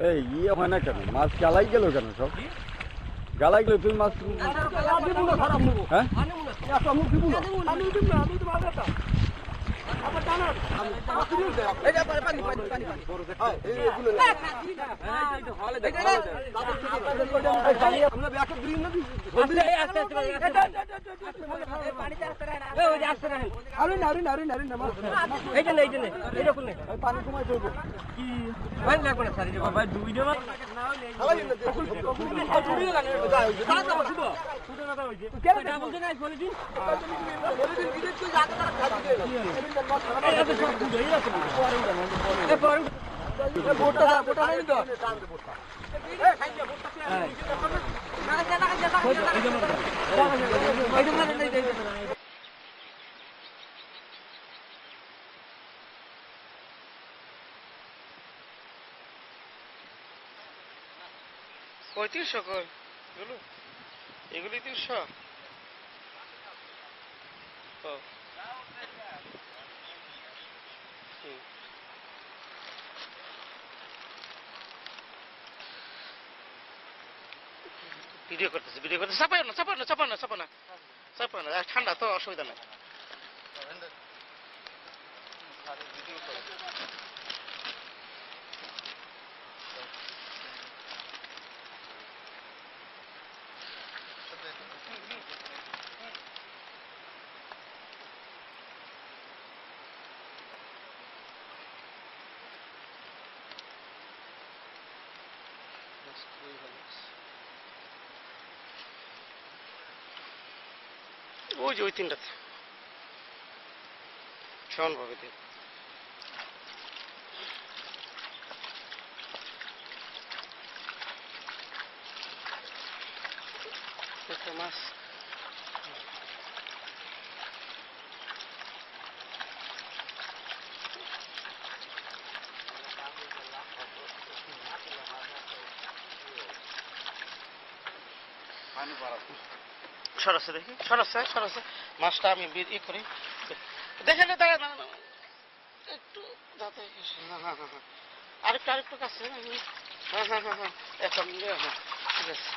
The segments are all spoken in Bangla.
এই ইয়ে হয় না কেন? মাছ গালাই গেল কেন সব? গালাই গেল তুমি মাছ হ্যাঁ? পানি সময় করবো কি পঁয়ত্রিশশো কই এগুলো এগুলি 300 ভিডিও করতেছে চাপায় না ঠান্ডা তো অসুবিধা নাই ওই যে ওই তিনটাতে সমান ভাবে দিন মাছ সরাসরি দেখি সরাসরি মাছটা আমি ই করি দেখে না দাঁড়া একটু দাঁতে আরেকটু কাছে হ্যাঁ এখন হ্যাঁ ঠিক আছে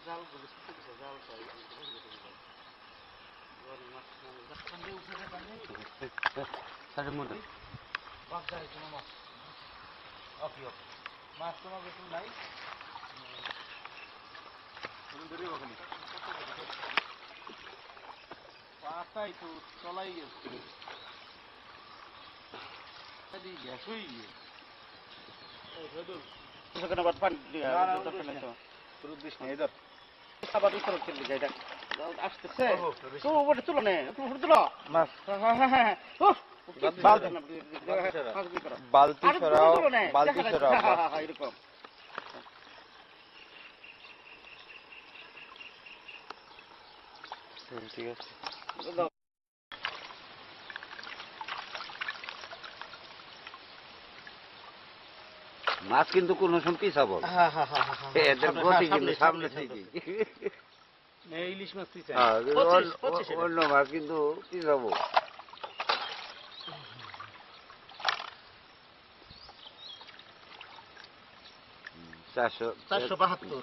জাল মাছ তোমার বেতন নাই পাতাই তো চলাই গেছে গ্যাস হয়ে গিয়ে আসতেছে তুলো নে তুলো মাছ বালতি সরাও এরকম ঠিক আছে মাছ কিন্তু কোন সময় পিছাবো এদের গতি কিন্তু সামনে থেকে ইলিশ মাছ অন্য মাছ কিন্তু পিছাবো 472